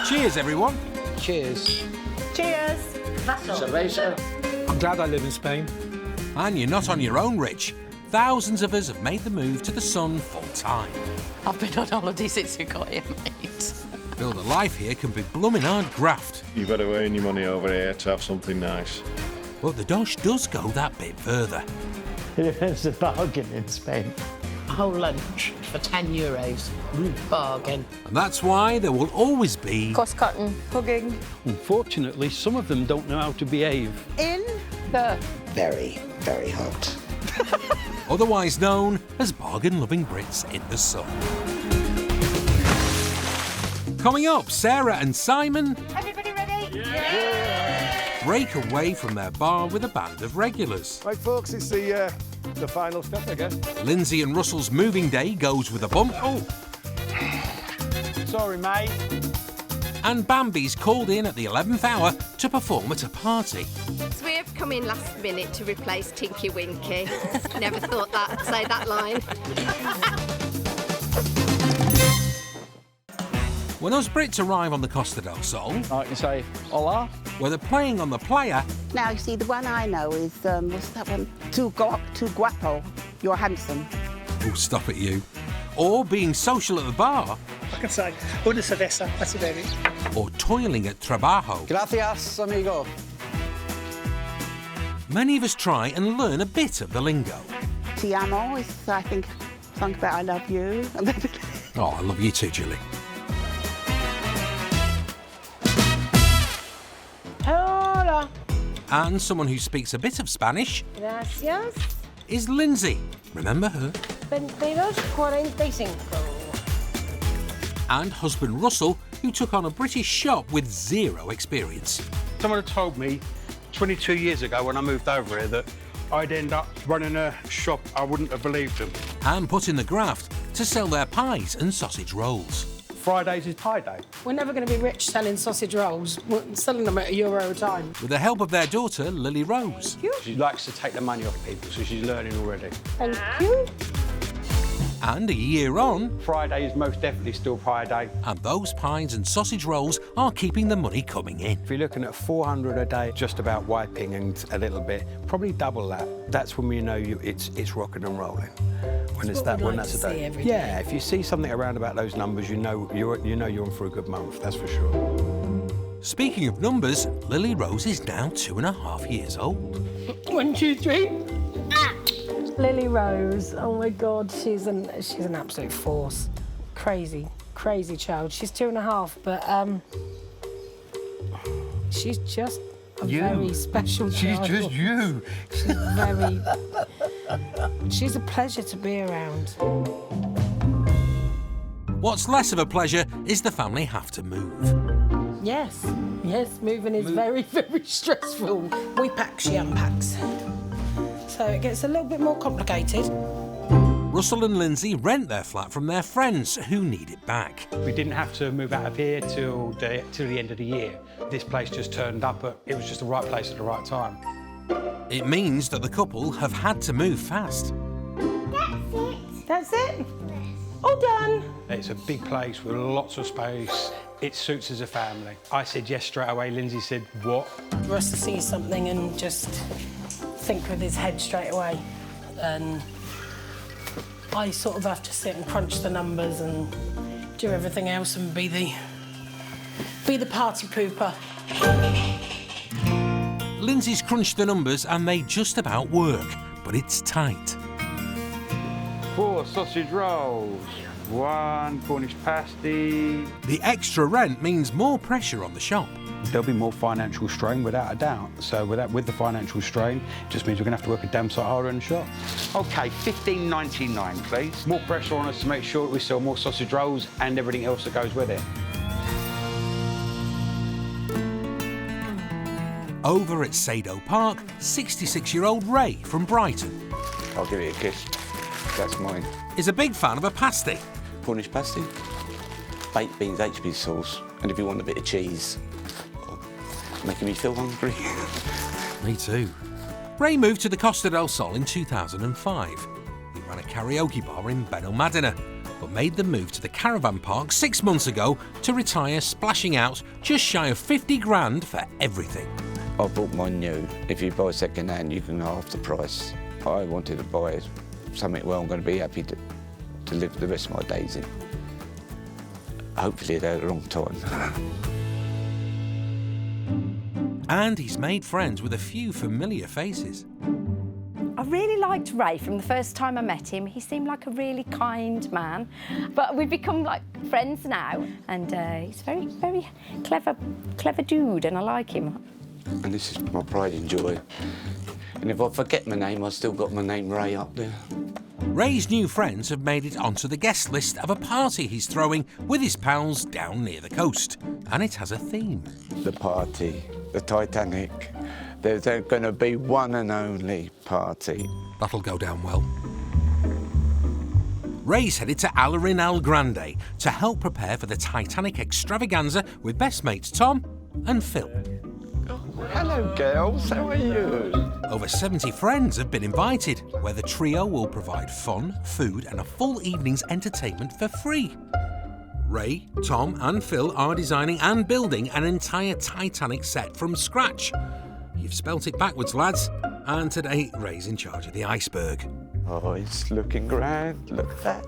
Cheers, everyone. Cheers. Cheers. Observation. I'm glad I live in Spain. And you're not on your own, Rich. Thousands of us have made the move to the sun full time. I've been on holiday since we got here, mate. Build a life here can be blooming hard graft. You've got to earn your money over here to have something nice. But the dosh does go that bit further. It's a bargain in Spain. A whole lunch for €10. Bargain. And that's why there will always be Cross-cutting, hugging. Unfortunately, some of them don't know how to behave. In the... Very, very hot. otherwise known as bargain-loving Brits in the sun. Coming up, Sarah and Simon... Everybody ready? Yeah! break away from their bar with a band of regulars. Right, folks, it's the final step, I guess. Lindsay and Russell's moving day goes with a bump. Oh! Sorry, mate. And Bambi's called in at the 11th hour to perform at a party. So we have come in last minute to replace Tinky Winky. Never thought that I'd say that line. When us Brits arrive on the Costa del Sol, I can say, hola. where they're playing on the playa, Now, you see, the one I know is, what's that one? Too guapo. You're handsome. oh, stop it, you, or being social at the bar, I can say, una cerveza, that's a very. or toiling at trabajo, Gracias, amigo. many of us try and learn a bit of the lingo. Ti amo is, I think, something about I love you. Oh, I love you too, Julie. Hola. And someone who speaks a bit of Spanish Gracias. is Lindsay. Remember her? 22:45. And husband Russell, who took on a British shop with zero experience. Someone had told me 22 years ago when I moved over here that I'd end up running a shop. I wouldn't have believed them. And put in the graft to sell their pies and sausage rolls. Fridays is pie day. We're never going to be rich selling sausage rolls. We're selling them at €1 a time. With the help of their daughter, Lily Rose. She likes to take the money off people, so she's learning already. Thank you. And a year on, Friday is most definitely still pie day. and those pies and sausage rolls are keeping the money coming in. If you're looking at 400 a day, just about wiping and a little bit, probably double that. That's when we know it's rocking and rolling. When it's that, when that's a day. Yeah, if you see something around about those numbers, you know you're in for a good month. That's for sure. Speaking of numbers, Lily Rose is now 2.5 years old. 1, 2, 3. Lily Rose, oh my God, she's an absolute force. Crazy child. She's 2.5, but she's just a very special child. She's just you. She's a pleasure to be around. What's less of a pleasure is the family have to move. Yes, moving is very, very stressful. We pack, she unpacks. So it gets a little bit more complicated. Russell and Lindsay rent their flat from their friends who need it back. We didn't have to move out of here till the end of the year. This place just turned up, but it was just the right place at the right time. It means that the couple have had to move fast. That's it? All done. It's a big place with lots of space. It suits as a family. I said yes straight away. Lindsay said, what? Russ to see something and just think with his head straight away. And I sort of have to sit and crunch the numbers and do everything else and be the party pooper. Lindsay's crunched the numbers and they just about work, but it's tight. 4 sausage rolls, 1 Cornish pasty. The extra rent means more pressure on the shop. There'll be more financial strain, without a doubt. So with the financial strain, it just means we're going to have to work a damn sight harder in the shop. OK, $15.99, please. More pressure on us to make sure that we sell more sausage rolls and everything else that goes with it. Over at Sado Park, 66-year-old Ray from Brighton I'll give it a kiss. That's mine. is a big fan of a pasty. Cornish pasty, baked beans, HB sauce, and if you want a bit of cheese. Making me feel hungry. Me too. Ray moved to the Costa del Sol in 2005. He ran a karaoke bar in Benalmádena, but made the move to the caravan park 6 months ago to retire, splashing out just shy of 50 grand for everything. I bought mine new. If you buy second hand, you can half the price. I wanted to buy something where I'm going to be happy to live the rest of my days in. Hopefully at a long time. And he's made friends with a few familiar faces. I really liked Ray from the first time I met him. He seemed like a really kind man, but we've become like friends now. And he's a very clever dude, and I like him. And this is my pride and joy. And if I forget my name, I've still got my name Ray up there. Ray's new friends have made it onto the guest list of a party he's throwing with his pals down near the coast. And it has a theme. The party, the Titanic. There's going to be one and only party. That'll go down well. Ray's headed to Alarin El Grande to help prepare for the Titanic extravaganza with best mates Tom and Phil. Hello, girls. How are you? Over 70 friends have been invited, where the trio will provide fun, food and a full evening's entertainment for free. Ray, Tom and Phil are designing and building an entire Titanic set from scratch. You've spelt it backwards, lads. And today, Ray's in charge of the iceberg. Oh, it's looking grand. Look at that.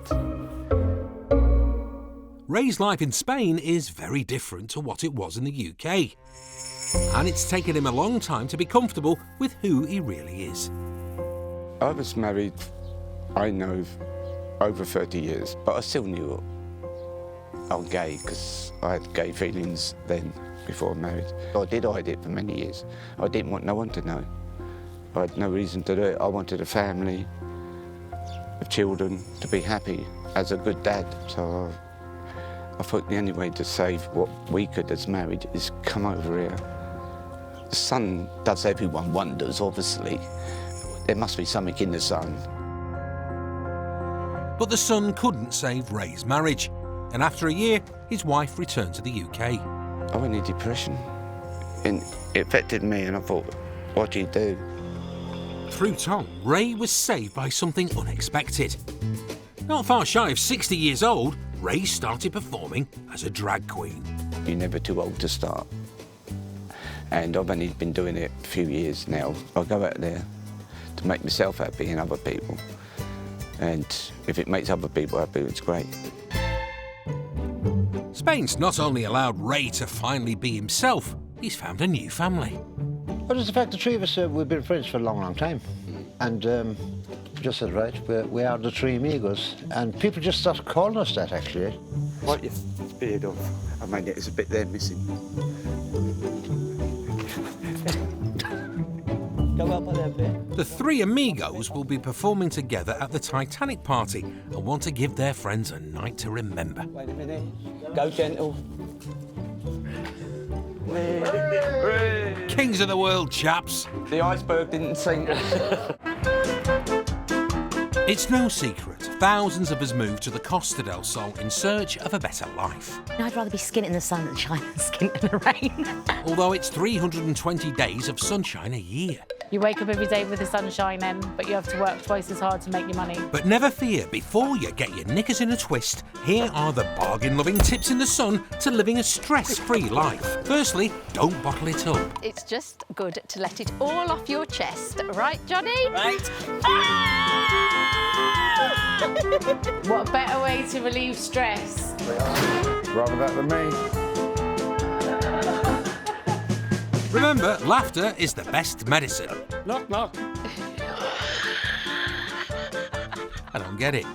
Ray's life in Spain is very different to what it was in the UK. And it's taken him a long time to be comfortable with who he really is. I was married, I know, over 30 years, but I still knew I was gay because I had gay feelings then, before I married. I did hide it for many years. I didn't want no one to know. I had no reason to do it. I wanted a family of children to be happy as a good dad. So I thought the only way to save what we could as married is come over here. The sun does everyone wonders, obviously. There must be something in the sun. But the sun couldn't save Ray's marriage. And after a year, his wife returned to the UK. I went into depression. And it affected me, and I thought, what do you do? Through Tom, Ray was saved by something unexpected. Not far shy of 60 years old, Ray started performing as a drag queen. You're never too old to start. And I've only been doing it a few years now. I go out there to make myself happy and other people. And if it makes other people happy, it's great. Spain's not only allowed Ray to finally be himself, he's found a new family. Well, it's the fact the three of us, we've been friends for a long, long time. And just said, right, we are the three amigos. And people just started calling us that, actually. Wipe your beard off. I mean, there's a bit there missing. The three amigos will be performing together at the Titanic party and want to give their friends a night to remember. Wait a minute. Go gentle. Kings of the world, chaps. The iceberg didn't sink. It's no secret, thousands of us moved to the Costa del Sol in search of a better life. I'd rather be skint in the sun than shine and skint in the rain. Although it's 320 days of sunshine a year. You wake up every day with the sun shining, but you have to work twice as hard to make your money. But never fear, before you get your knickers in a twist, here are the bargain-loving tips in the sun to living a stress-free life. Firstly, don't bottle it up. It's just good to let it all off your chest. Right, Johnny? Right. What better way to relieve stress? Rather that than me. Remember, laughter is the best medicine. Knock, knock. I don't get it.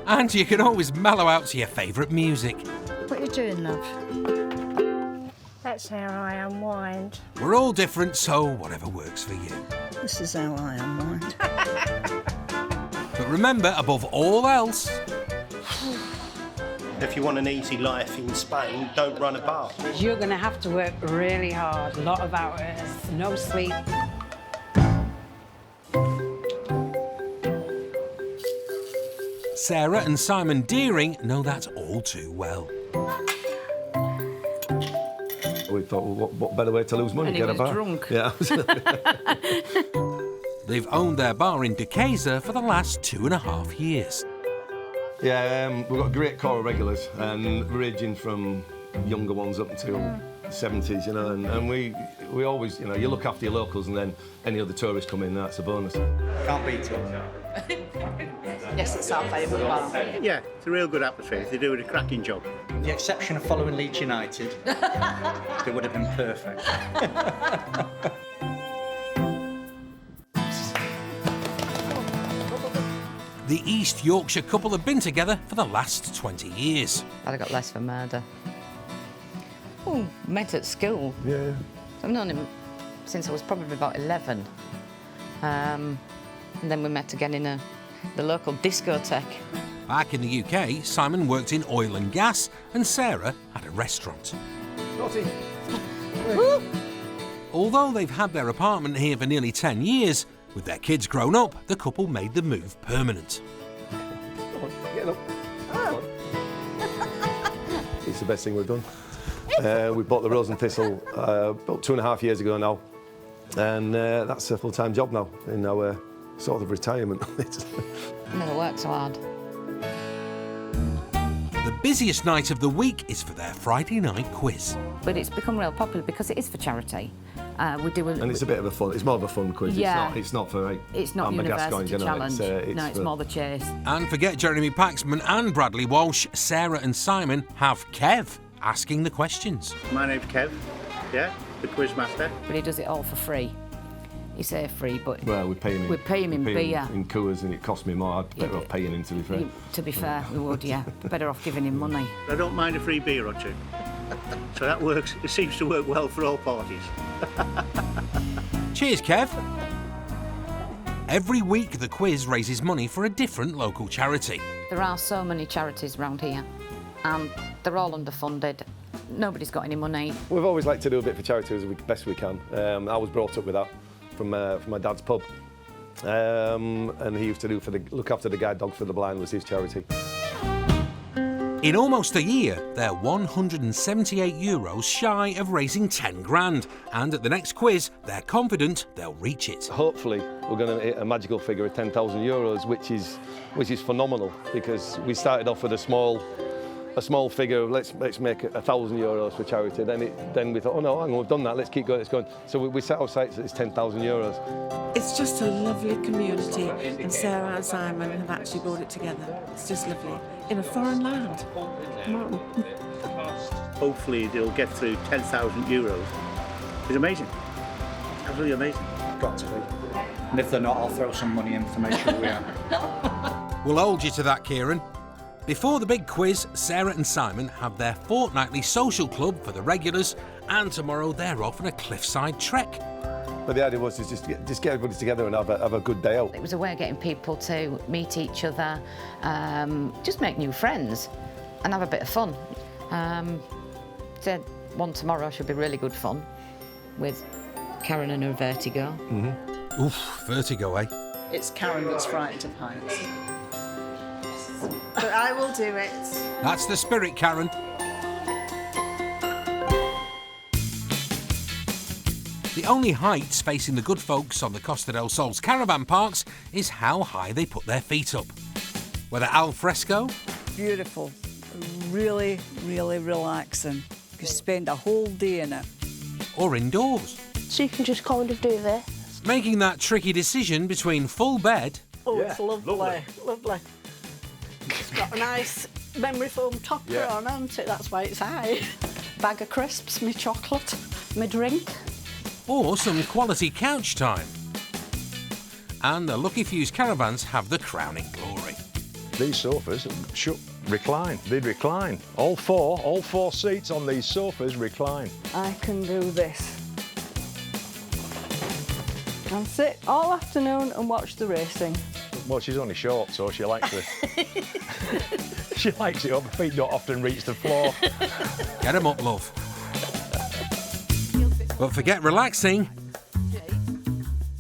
And you can always mellow out to your favourite music. What are you doing, love? That's how I unwind. We're all different, so whatever works for you. This is how I unwind. But remember, above all else, if you want an easy life in Spain, don't run a bar. You're going to have to work really hard, a lot of hours, no sleep. Sarah and Simon Deering know that all too well. We thought, well, what better way to lose money? And he Get a was bar. drunk. Yeah. They've owned their bar in Duquesa for the last 2.5 years. Yeah, we've got a great core of regulars, and ranging from younger ones up until 70s, you know, and we always, you know, you look after your locals, and then any other tourists come in, that's a bonus. Can't beat it. Yes, it's our favourite bar. Yeah, it's a real good atmosphere. They do a cracking job. With the exception of following Leeds United, they would have been perfect. The East Yorkshire couple have been together for the last 20 years. I'd have got less for murder. Oh, met at school. Yeah. I've known him since I was probably about 11. And then we met again in the local discotheque. Back in the UK, Simon worked in oil and gas and Sarah had a restaurant. Although they've had their apartment here for nearly 10 years, with their kids grown up, the couple made the move permanent. Come on, get up. Come on. It's the best thing we've done. We bought the Rose and Thistle about 2.5 years ago now, and that's a full-time job now in our sort of retirement. Never worked so hard. The busiest night of the week is for their Friday night quiz. But it's become real popular because it is for charity. We do and it's a bit of a fun. It's more of a fun quiz. Yeah. It's not for it's not university challenge. It's more the chase. And forget Jeremy Paxman and Bradley Walsh. Sarah and Simon have Kev asking the questions. My name's Kev. Yeah, the quiz master. But he does it all for free. He say free, but well, we pay him. We pay him in beer. In Coors, and it cost me more. I'd better off paying him, to be fair. To be fair, we would. Yeah, better off giving him money. I don't mind a free beer or two. So that works. It seems to work well for all parties. Cheers, Kev. Every week, the quiz raises money for a different local charity. There are so many charities around here, and they're all underfunded. Nobody's got any money. We've always liked to do a bit for charity as best we can. I was brought up with that from my dad's pub, and he used to do look after the guide dogs for the blind was his charity. In almost a year, they're €178 shy of raising 10 grand, and at the next quiz, they're confident they'll reach it. Hopefully, we're going to hit a magical figure of €10,000, which is phenomenal, because we started off with a small figure of let's make €1,000 for charity. Then we thought, oh no, hang on, we've done that. Let's keep going. Let's go. So we set our sights at it's €10,000. It's just a lovely community, and Sarah and Simon have actually brought it together. It's just lovely in a foreign land. Come on. Hopefully they'll get through €10,000. It's amazing. Absolutely amazing. Got to be. And if they're not, I'll throw some money in to make sure we are. We'll hold you to that, Kieran. Before the big quiz, Sarah and Simon have their fortnightly social club for the regulars, and tomorrow they're off on a cliffside trek. But the idea was to just get everybody together and have a good day out. It was a way of getting people to meet each other, just make new friends and have a bit of fun. So one tomorrow should be really good fun with Karen and her vertigo. Mm-hmm. Oof, vertigo, eh? It's Karen that's frightened of heights. But I will do it. That's the spirit, Karen. The only heights facing the good folks on the Costa del Sol's caravan parks is how high they put their feet up. Whether al fresco... Beautiful. Really, really relaxing. You spend a whole day in it. Or indoors. So you can just kind of do this. Making that tricky decision between full bed... Oh, yeah, it's lovely. Lovely. It's got a nice memory foam topper on, hasn't it? That's why it's high. Bag of crisps, my chocolate, my drink. Or some quality couch time. And the Lucky Few's caravans have the crowning glory. These sofas recline. They'd recline. All four seats on these sofas recline. I can do this. Can sit all afternoon and watch the racing. Well, she's only short, so she likes it. She likes it up. Her feet don't often reach the floor. Get 'em up, love. But forget relaxing.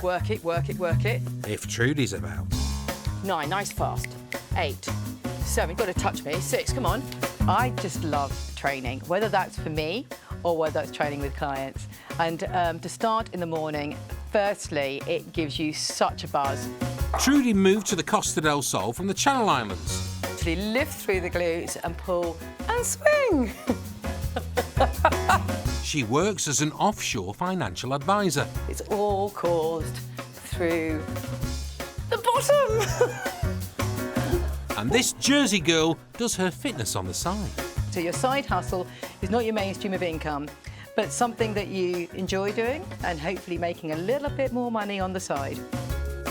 Work it, work it, work it. If Trudy's about. 9, nice fast. 8, 7, you've got to touch me. 6, come on. I just love training, whether that's for me or whether that's training with clients. And to start in the morning, firstly, it gives you such a buzz. Trudy moved to the Costa del Sol from the Channel Islands. literally lift through the glutes and pull and swing. She works as an offshore financial advisor. It's all caused through the bottom. And this Jersey girl does her fitness on the side. So your side hustle is not your main stream of income, but something that you enjoy doing and hopefully making a little bit more money on the side.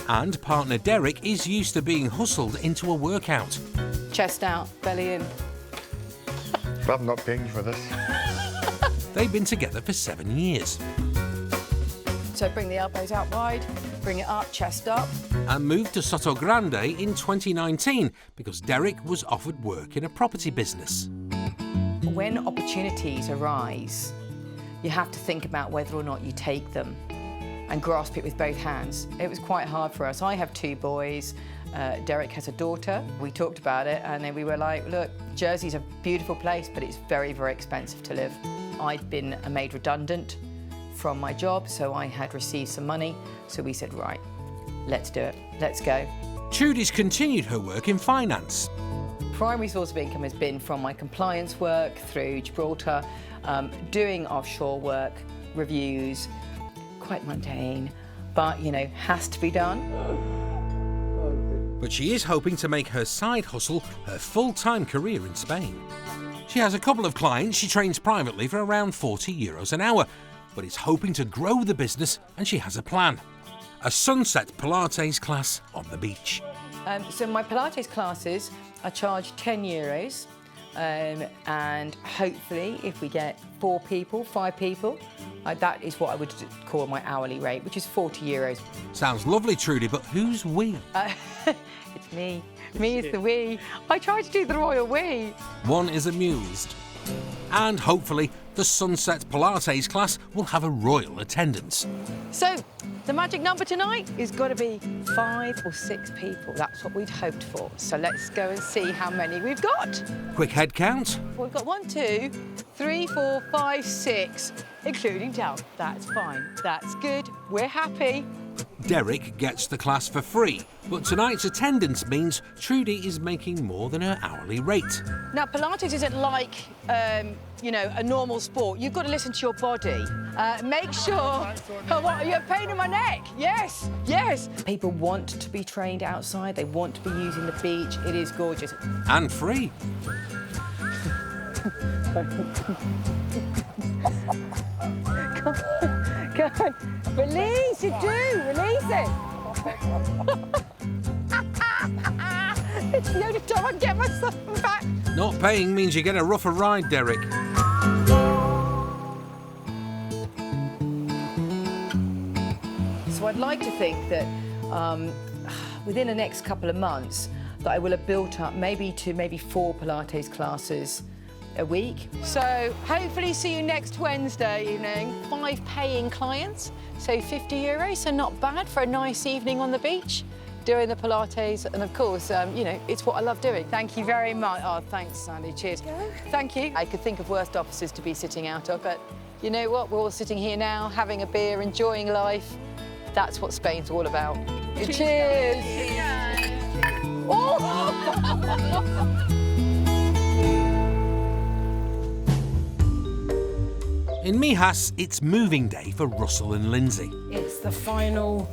And partner Derek is used to being hustled into a workout. Chest out, belly in. I'm not paying for this. They've been together for 7 years. So bring the elbows out wide, bring it up, chest up. And moved to Soto Grande in 2019 because Derek was offered work in a property business. When opportunities arise, you have to think about whether or not you take them and grasp it with both hands. It was quite hard for us. I have 2 boys. Derek has a daughter. We talked about it and then we were like, look, Jersey's a beautiful place, but it's very, very expensive to live. I'd been made redundant from my job, so I had received some money. So we said, right, let's do it, let's go. Trudy's continued her work in finance. Primary source of income has been from my compliance work through Gibraltar, doing offshore work, reviews, quite mundane, but, you know, has to be done. But she is hoping to make her side hustle her full-time career in Spain. She has a couple of clients she trains privately for around €40 an hour, but is hoping to grow the business and she has a plan. A sunset Pilates class on the beach. So my Pilates classes, I charge €10, and hopefully if we get 4 people, 5 people, that is what I would call my hourly rate, which is €40. Sounds lovely, Trudy, but who's we? It's me. Me is the we. I try to do the royal we. One is amused. And hopefully the Sunset Pilates class will have a royal attendance. So, the magic number tonight is got to be 5 or 6 people. That's what we'd hoped for. So let's go and see how many we've got. Quick head count. Well, we've got 1, 2, 3, 4, 5, 6, including Dal. That's fine. That's good. We're happy. Derek gets the class for free, but tonight's attendance means Trudy is making more than her hourly rate. Now, Pilates isn't like, you know, a normal sport. You've got to listen to your body. Make sure... Oh, what, are you a pain in my neck? Yes, yes. People want to be trained outside. They want to be using the beach. It is gorgeous. And free. Go on. Release, you do. Release it. It's the only time I get myself back. Not paying means you get a rougher ride, Derek. So I'd like to think that within the next couple of months that I will have built up maybe 4 Pilates classes a week. So hopefully see you next Wednesday evening. 5 paying clients, so €50, so not bad for a nice evening on the beach, doing the Pilates, and of course, you know, it's what I love doing. Thank you very much. Oh, thanks, Sandy, cheers. Thank you. I could think of worse offices to be sitting out of, but you know what, we're all sitting here now, having a beer, enjoying life. That's what Spain's all about. Cheers. Cheers. Oh! In Mijas, it's moving day for Russell and Lindsay. It's the final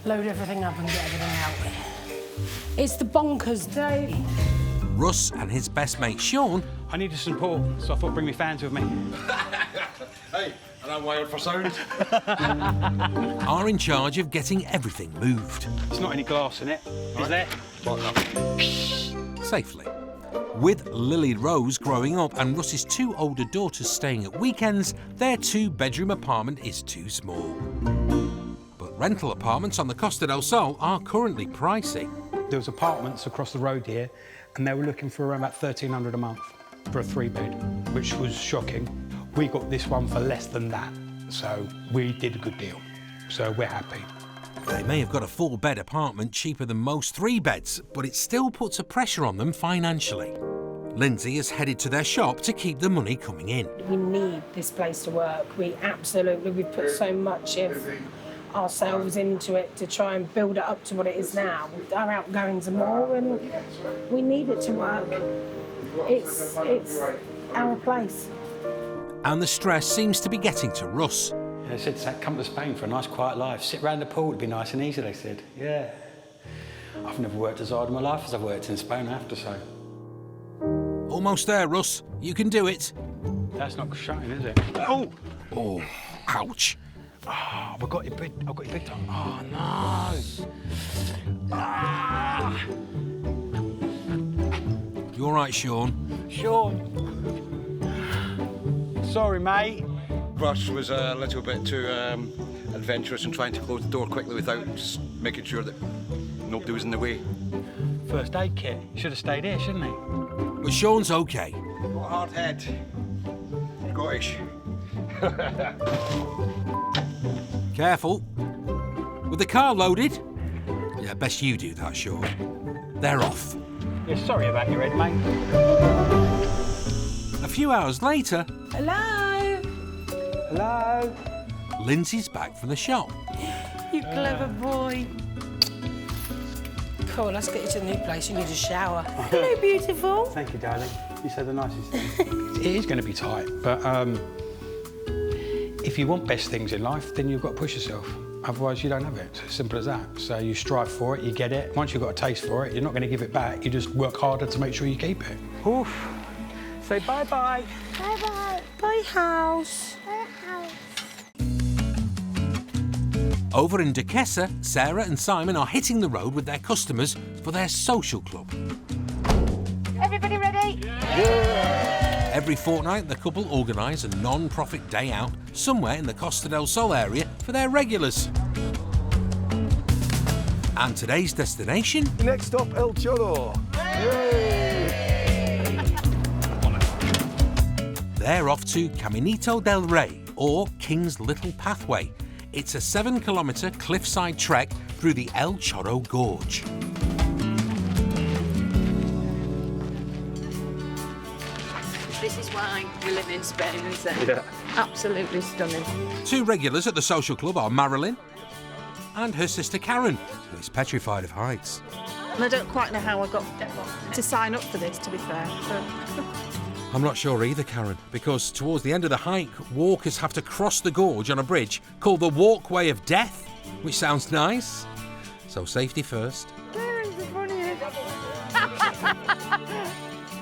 load everything up and get everything out. It's the bonkers day. Russ and his best mate Sean... I needed some support, so I thought bring my fans with me. Hey, and I'm wired for sound. are in charge of getting everything moved. There's not any glass in it, is there? Safely. With Lily Rose growing up and Russ's 2 older daughters staying at weekends, their 2-bedroom apartment is too small. But rental apartments on the Costa del Sol are currently pricey. There was apartments across the road here, and they were looking for around about $1,300 a month for a 3-bed, which was shocking. We got this one for less than that, so we did a good deal. So we're happy. They may have got a 4-bed apartment cheaper than most 3-beds, but it still puts a pressure on them financially. Lindsay has headed to their shop to keep the money coming in. We need this place to work. We've put so much of ourselves into it to try and build it up to what it is now. Our outgoings are more, and we need it to work. It's our place. And the stress seems to be getting to Russ. They said, come to Spain for a nice quiet life. Sit round the pool, it'd be nice and easy, they said. Yeah. I've never worked as hard in my life as I've worked in Spain, I have to say. Almost there, Russ. You can do it. That's not shutting, is it? Oh! Oh, ouch. Oh, I've got your big time. Oh, no. Ah. You all right, Sean? Sean. Sorry, mate. Russ was a little bit too adventurous and trying to close the door quickly without just making sure that nobody was in the way. First aid kit. He should have stayed here, shouldn't he? But Sean's okay. Got a hard head. Scottish. Careful. With the car loaded? Yeah, best you do that, Sean. They're off. Yeah, sorry about your head, mate. A few hours later... Hello? Hello? Lindsay's back from the shop. You clever boy. Cool, let's get you to the new place. You need a shower. Hello, beautiful. Thank you, darling. You said the nicest thing. It is going to be tight, but if you want best things in life, then you've got to push yourself. Otherwise, you don't have it. It's as simple as that. So you strive for it, you get it. Once you've got a taste for it, you're not going to give it back. You just work harder to make sure you keep it. Oof. Say bye-bye. Bye-bye. Bye, house. Bye, house. Over in Duquesa, Sarah and Simon are hitting the road with their customers for their social club. Everybody ready? Yeah. Every fortnight, the couple organise a non-profit day out somewhere in the Costa del Sol area for their regulars. And today's destination? Next stop, El Chorro. They're off to Caminito del Rey, or King's Little Pathway. It's a 7-kilometre cliffside trek through the El Chorro Gorge. This is why we live in Spain, isn't it? Yeah. Absolutely stunning. Two regulars at the social club are Marilyn and her sister Karen, who is petrified of heights. And I don't quite know how I got to sign up for this, to be fair. I'm not sure either, Karen, because towards the end of the hike, walkers have to cross the gorge on a bridge called the Walkway of Death, which sounds nice. So safety first. Karen's the funniest.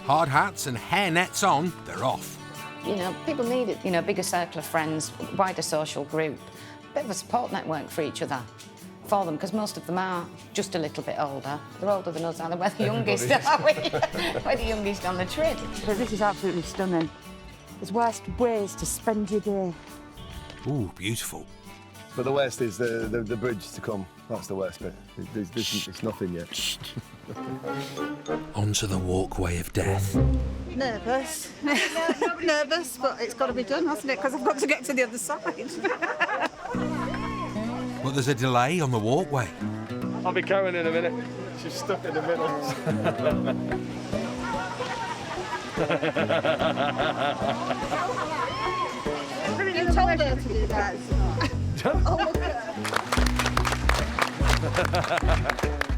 Hard hats and hair nets on, they're off. You know, people need it, you know, a bigger circle of friends, wider social group, a bit of a support network for each other, for them, because most of them are just a little bit older. They're older than us, aren't they? We're the youngest, are we? We're the youngest on the trip. But this is absolutely stunning. There's worse ways to spend your day. Ooh, beautiful. But the worst is the bridge to come. That's the worst bit. It's nothing yet. Onto the Walkway of Death. Nervous. Nervous, but it's got to be done, hasn't it? Because I've got to get to the other side. But there's a delay on the walkway. I'll be Karen in a minute. She's stuck in the middle. You told her to do that.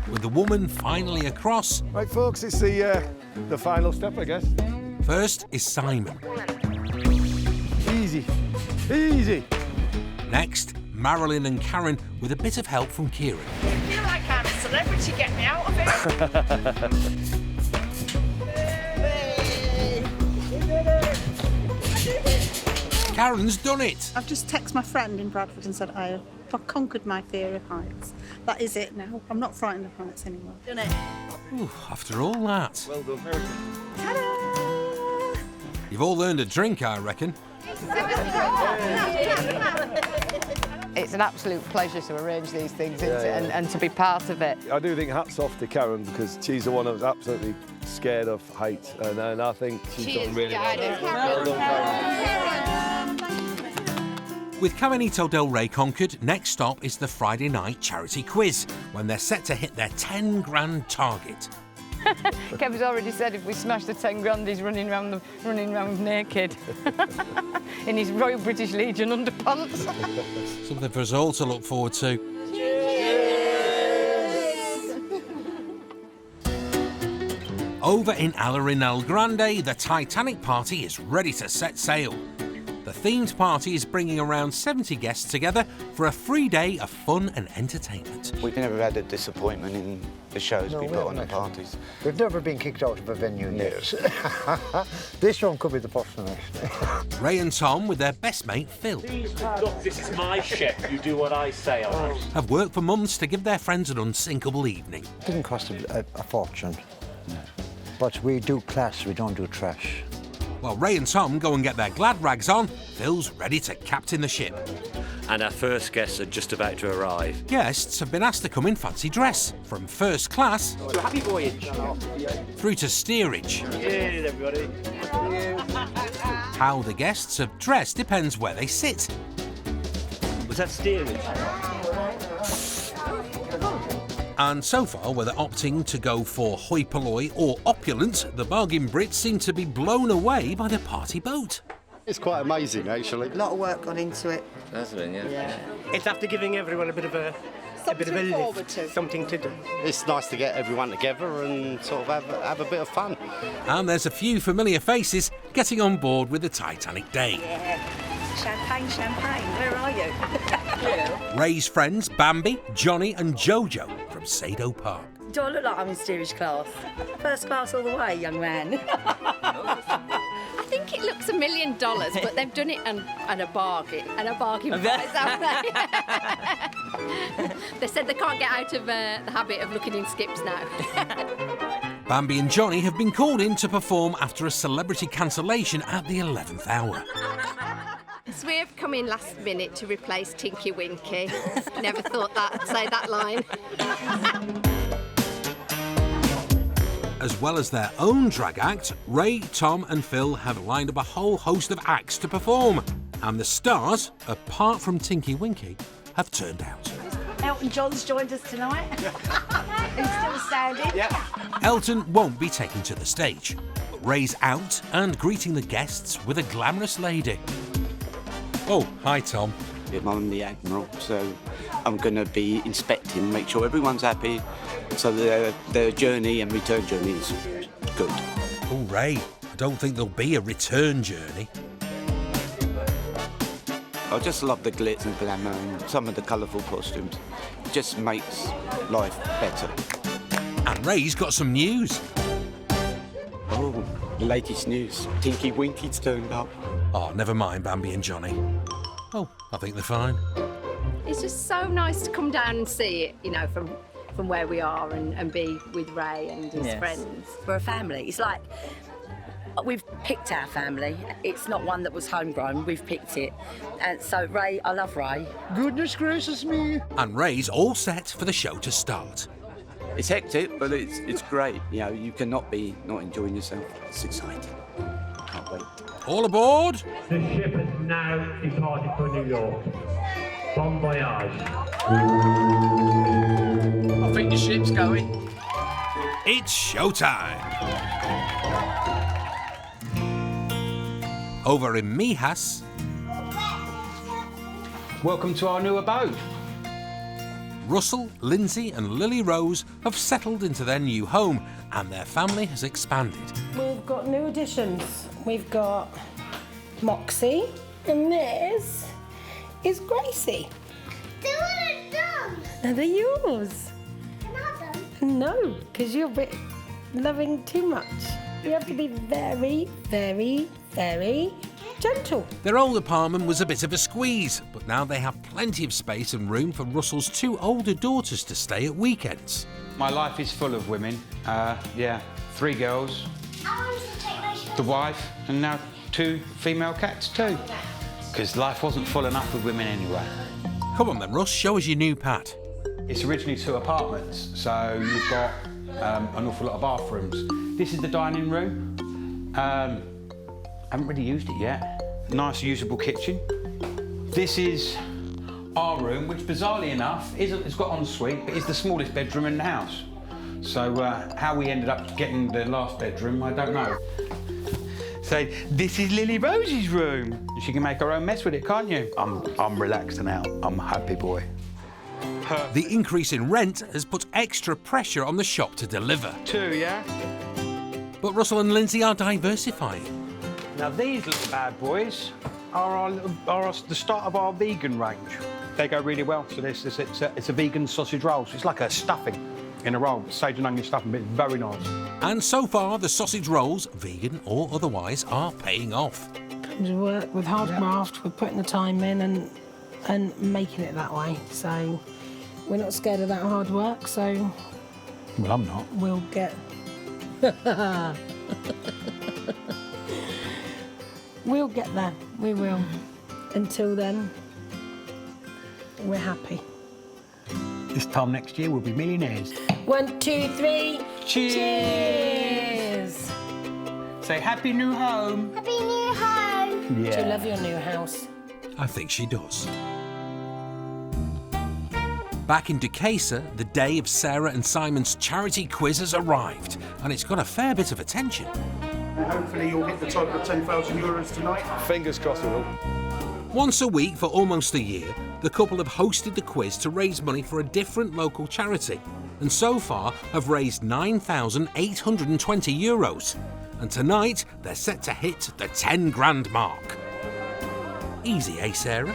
With the woman finally across. Right, folks, it's the final step, I guess. First is Simon. Easy, easy. Next, Marilyn and Karen with a bit of help from Kieran. I feel like I'm a celebrity. Get me out of it. Karen's done it. I've just texted my friend in Bradford and said I've conquered my fear of heights. That is it now. I'm not frightened of heights anymore. Done it. Ooh, after all that. Well done, very good. Ta-da! You've all earned a drink, I reckon. It's an absolute pleasure to arrange these things and to be part of it. I do think hats off to Karen because she's the one that was absolutely scared of heights, and I think she's done really well. Well done, Karen. With Caminito del Rey conquered, next stop is the Friday night charity quiz, when they're set to hit their 10 grand target. Kevin's already said if we smash the 10 grand, he's running around naked in his Royal British Legion underpants. Something for us all to look forward to. Over in Alarinal Grande, the Titanic party is ready to set sail. The themed party is bringing around 70 guests together for a free day of fun and entertainment. We've never had a disappointment in the shows we put on the parties. We've never been kicked out of a venue yet. This one could be the bottom of it. Ray and Tom, with their best mate Phil, Look, this is my ship. You do what I say, all right? have worked for months to give their friends an unsinkable evening. It didn't cost a fortune. No. But we do class, we don't do trash. While Ray and Tom go and get their glad rags on, Phil's ready to captain the ship. And our first guests are just about to arrive. Guests have been asked to come in fancy dress, from first class So happy voyage. through to steerage. Cheers, everybody. How the guests have dressed depends where they sit. Was that steerage? And so far, whether opting to go for hoi polloi or opulent, the bargain Brits seem to be blown away by the party boat. It's quite amazing, actually. A lot of work gone into it. That's been, yeah. It's after giving everyone a bit of a lift, something to do. It's nice to get everyone together and sort of have a bit of fun. And there's a few familiar faces getting on board with the Titanic day. Yeah. Champagne, champagne. Where are you? Ray's friends Bambi, Johnny and Jojo from Sado Park. Do I look like I'm in steerage class? First class all the way, young man. I think it looks $1 million, but they've done it and a bargain price, haven't they? They said they can't get out of the habit of looking in skips now. Bambi and Johnny have been called in to perform after a celebrity cancellation at the 11th hour. So we have come in last minute to replace Tinky Winky. Never thought that I'd say that line. As well as their own drag act, Ray, Tom and Phil have lined up a whole host of acts to perform. And the stars, apart from Tinky Winky, have turned out. Elton John's joined us tonight. He's still standing. Yeah. Elton won't be taken to the stage, but Ray's out and greeting the guests with a glamorous lady. Oh, hi Tom. I'm the Admiral, so I'm going to be inspecting, make sure everyone's happy, so their journey and return journey is good. Oh, Ray, I don't think there'll be a return journey. I just love the glitz and glamour and some of the colourful costumes. It just makes life better. And Ray's got some news. Oh, latest news. Tinky Winky's turned up. Oh, never mind, Bambi and Johnny. Oh, I think they're fine. It's just so nice to come down and see it, you know, from where we are and be with Ray and his friends. We're a family. It's like we've picked our family. It's not one that was homegrown. We've picked it. And so Ray, I love Ray. Goodness gracious me. And Ray's all set for the show to start. It's hectic, but it's great. You know, you cannot be not enjoying yourself. It's exciting. Can't wait. All aboard! The ship has now departed for New York. Bon voyage. I think the ship's going. It's showtime! Over in Mijas. Welcome to our new abode. Russell, Lindsay and Lily Rose have settled into their new home and their family has expanded. We've got new additions. We've got Moxie and this is Gracie. They weren't done. And they're yours. Not done. No, because you're a bit loving too much. You have to be very, very, very gentle. Their old apartment was a bit of a squeeze, but now they have plenty of space and room for Russell's 2 older daughters to stay at weekends. My life is full of women. 3 girls, the wife, and now 2 female cats too. Because life wasn't full enough with women anyway. Come on then, Russ, show us your new pad. It's originally 2 apartments, so you've got an awful lot of bathrooms. This is the dining room. I haven't really used it yet. Nice usable kitchen. This is our room, which bizarrely enough, it's got ensuite, but it's the smallest bedroom in the house. So how we ended up getting the last bedroom, I don't know. So this is Lily Rose's room. She can make her own mess with it, can't you? I'm relaxed now. I'm a happy boy. The increase in rent has put extra pressure on the shop to deliver. 2, yeah? But Russell and Lindsay are diversifying. Now these little bad boys are the start of our vegan range. They go really well. So it's a vegan sausage roll. So it's like a stuffing in a roll, sage and onion stuffing, but it's very nice. And so far, the sausage rolls, vegan or otherwise, are paying off. Comes with work, with hard graft, we're putting the time in and making it that way. So we're not scared of that hard work, so... Well, I'm not. We'll get... We'll get there, we will. Until then, we're happy. This time next year, we'll be millionaires. 1, 2, 3, cheers! Say happy new home. Happy new home. Yeah. Do you love your new house? I think she does. Back in Duquesa, the day of Sarah and Simon's charity quiz has arrived, and it's got a fair bit of attention. Hopefully you'll hit the target of €10,000 tonight. Fingers crossed we will. Once a week for almost a year, the couple have hosted the quiz to raise money for a different local charity, and so far have raised €9,820. And tonight, they're set to hit the 10 grand mark. Easy, eh, Sarah?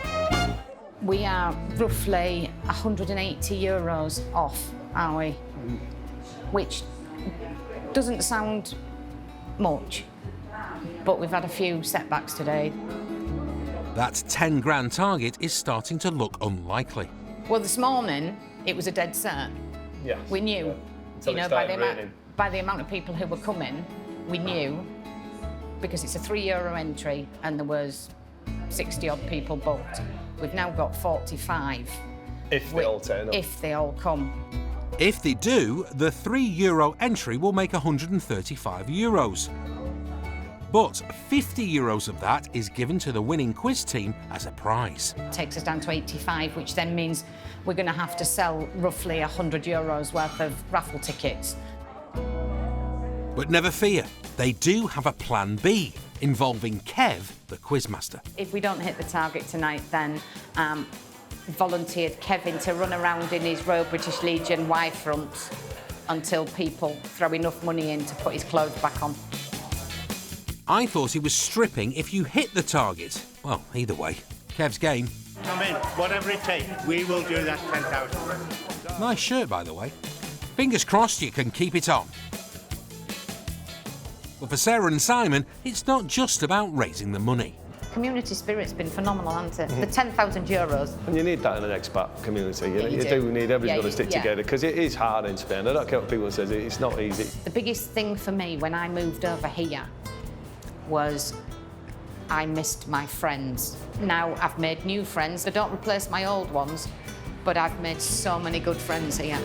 We are roughly €180 off, are we? Which doesn't sound much, but we've had a few setbacks today. That 10 grand target is starting to look unlikely. Well, this morning, it was a dead cert. Yes. We knew, Until you know, by the amount of people who were coming, we knew, because it's a €3 entry and there was 60 odd people booked. We've now got 45. If they all turn up. If they all come. If they do, the €3 entry will make €135. But €50 of that is given to the winning quiz team as a prize. It takes us down to 85, which then means we're going to have to sell roughly €100 worth of raffle tickets. But never fear, they do have a plan B, involving Kev, the quizmaster. If we don't hit the target tonight, then volunteered Kevin to run around in his Royal British Legion Y fronts until people throw enough money in to put his clothes back on. I thought he was stripping if you hit the target. Well, either way, Kev's game. Come in, whatever it takes, we will do that 10,000. Nice shirt, by the way. Fingers crossed you can keep it on. But for Sarah and Simon, it's not just about raising the money. Community spirit's been phenomenal, hasn't it? The €10,000. And you need that in an expat community. You do need everybody to stick together, because it is hard in Spain. I don't care what people say, it's not easy. The biggest thing for me when I moved over here was I missed my friends. Now I've made new friends. They don't replace my old ones, but I've made so many good friends here.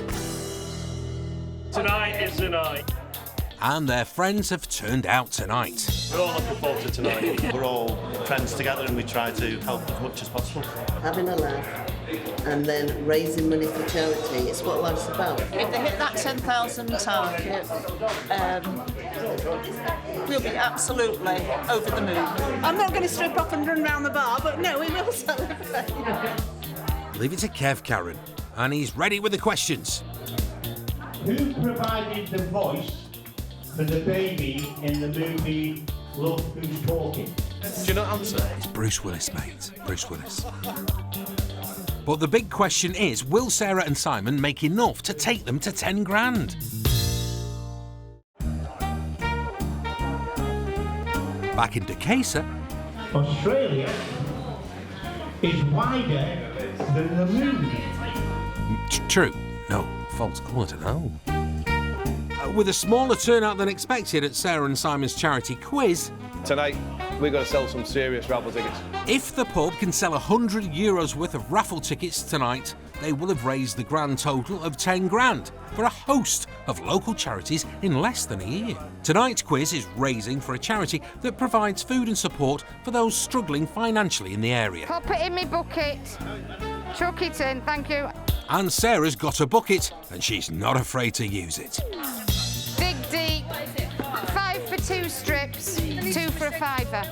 Tonight is the night. And their friends have turned out tonight. We're all looking forward to tonight. We're all friends together and we try to help as much as possible. Having a laugh and then raising money for charity, it's what life's about. If they hit that 10,000 target, we'll be absolutely over the moon. I'm not going to strip off and run around the bar, but no, we will celebrate. Leave it to Kev, Karen, and he's ready with the questions. Who provided the voice for the baby in the movie Look Who's Talking? Do you not answer? It's Bruce Willis, mate. Bruce Willis. But the big question is, will Sarah and Simon make enough to take them to 10 grand? Back in Duquesa, Australia is wider than the moon. True. No, false call, I don't know. With a smaller turnout than expected at Sarah and Simon's charity quiz, Tonight, we've got to sell some serious raffle tickets. if the pub can sell €100 worth of raffle tickets tonight, they will have raised the grand total of 10 grand for a host of local charities in less than a year. Tonight's quiz is raising for a charity that provides food and support for those struggling financially in the area. Pop it in my bucket. Chuck it in, thank you. And Sarah's got a bucket and she's not afraid to use it. Dig deep. 5 for 2 strips, 2 for a fiver.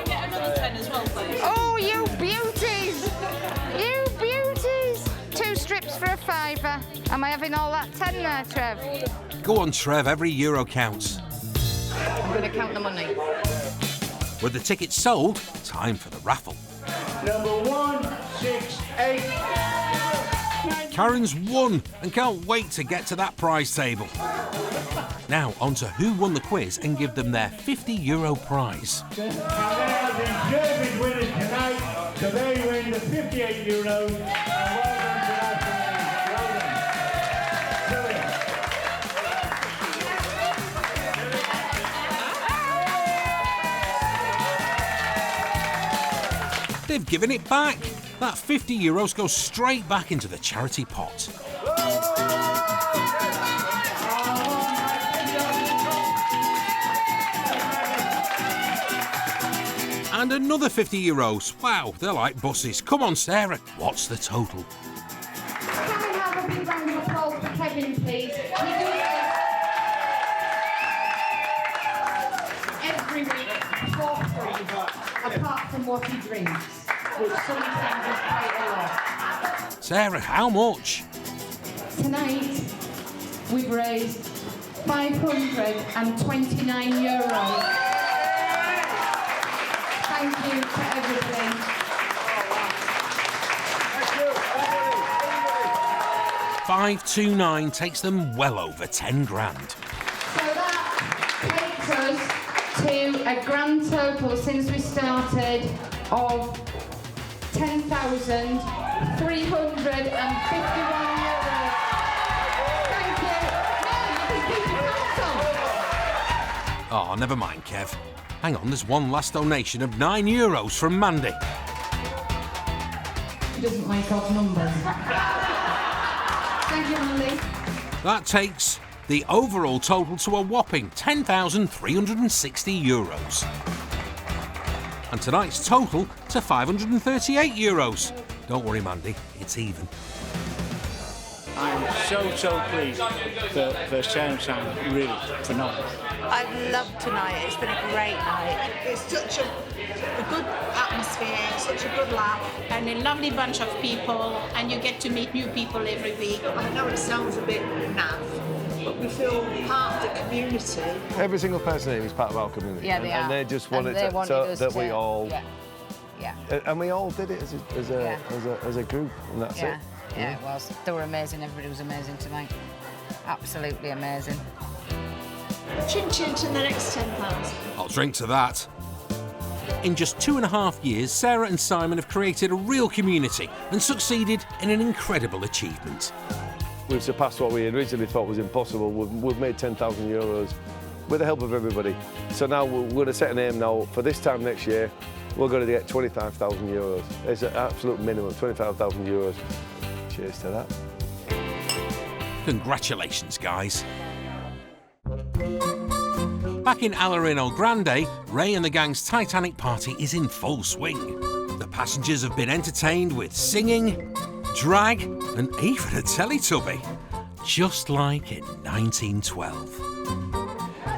Get another 10 as well, please. Oh, you beauties! You beauties! 2 strips for a fiver. Am I having all that 10 there, Trev? Go on, Trev, every euro counts. I'm going to count the money. With the tickets sold, time for the raffle. Number 168. Karen's won and can't wait to get to that prize table. Now on to who won the quiz and give them their €50 prize. And they are the deserving winners tonight, so they win the €58. And well done to that. Well done. They've given it back. That €50 goes straight back into the charity pot. And another €50. Wow, they're like buses. Come on, Sarah. What's the total? Can we have a big round of applause for Kevin, please? He does this every week for free, apart from what he drinks, which sometimes is quite a lot. Sarah, how much? Tonight, we've raised €529. Thank you to everybody. $529 takes them well over 10 grand. So that takes us to a grand total since we started of €10,351. Thank you. Now you can keep your pants on. Oh, never mind, Kev. Hang on, there's one last donation of €9 from Mandy. She doesn't like odd numbers. Thank you, Mandy. That takes the overall total to a whopping €10,360. And tonight's total to €538. Don't worry, Mandy, it's even. I'm so pleased for sharing time, really phenomenal. I've loved tonight, it's been a great night. It's such a good atmosphere, such a good laugh. And a lovely bunch of people, and you get to meet new people every week. I know it sounds a bit naff, but we feel part of the community. Every single person here is part of our community. Yeah, they are. And they just wanted that we all... Yeah. And we all did it as a group, and that's it. Yeah, it was. They were amazing. Everybody was amazing tonight. Absolutely amazing. Chin chin to the next 10,000. I'll drink to that. In just 2.5 years, Sarah and Simon have created a real community and succeeded in an incredible achievement. We've surpassed what we originally thought was impossible. We've made €10,000 with the help of everybody. So now we're going to set an aim now for this time next year. We're going to get €25,000. It's an absolute minimum, €25,000. Cheers to that. Congratulations, guys. Back in Alarino Grande, Ray and the gang's Titanic party is in full swing. The passengers have been entertained with singing, drag, and even a Teletubby, just like in 1912.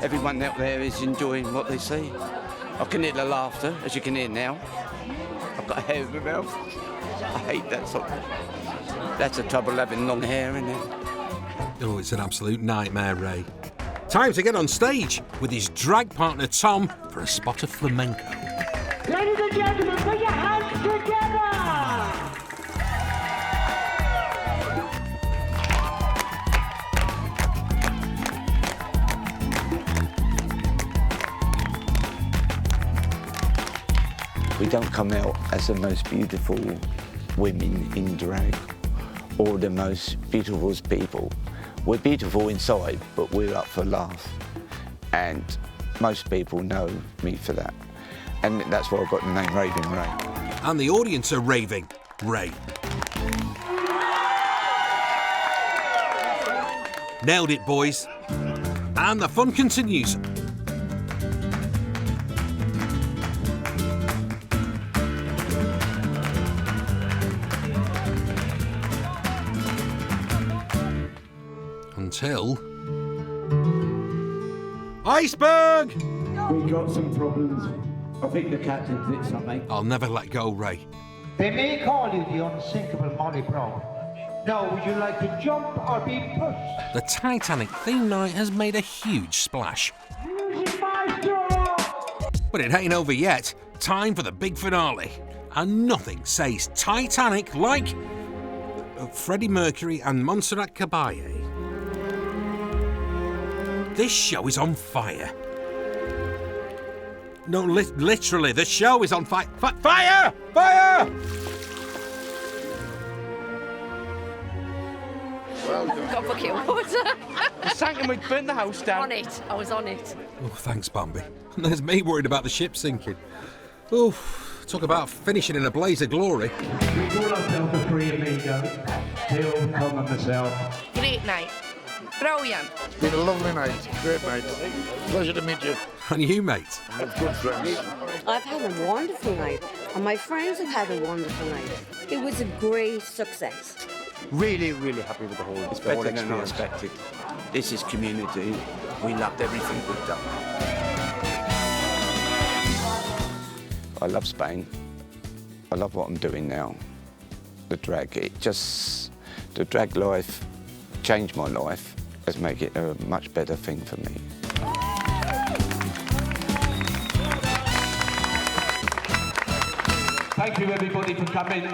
Everyone out there is enjoying what they see. I can hear the laughter, as you can hear now. I've got hair in my mouth. I hate that sort of... That's the trouble having long hair, isn't it? Oh, it's an absolute nightmare, Ray. Time to get on stage with his drag partner Tom for a spot of flamenco. Ladies and gentlemen, put your hands together! We don't come out as the most beautiful women in drag or the most beautiful people. We're beautiful inside, but we're up for laughs. And most people know me for that. And that's why I got the name Raving Ray. And the audience are raving Ray. Nailed it, boys. And the fun continues. Until... Iceberg! We got some problems. I think the captain did something. I'll never let go, Ray. They may call you the unsinkable Molly Brown. Now, would you like to jump or be pushed? The Titanic theme night has made a huge splash. But it ain't over yet. Time for the big finale. And nothing says Titanic like... Freddie Mercury and Montserrat Caballé. This show is on fire. No, literally, the show is on fire. Fire! Fire! Got a bucket of water. I sank and we burnt the house down. On it. I was on it. Oh, thanks, Bambi. There's me worried about the ship sinking. Oh, talk about finishing in a blaze of glory. We call ourselves the Three Amigos. Phil, Tom and myself. Great night. Brilliant. It's been a lovely night. Great night. Pleasure to meet you. And you, mate? Good friends. I've had a wonderful night, and my friends have had a wonderful night. It was a great success. Really, really happy with the whole experience. It's better than I expected. This is community. We loved everything we've done. I love Spain. I love what I'm doing now. The drag, the drag life changed my life. Has made it a much better thing for me. Thank you, everybody, for coming.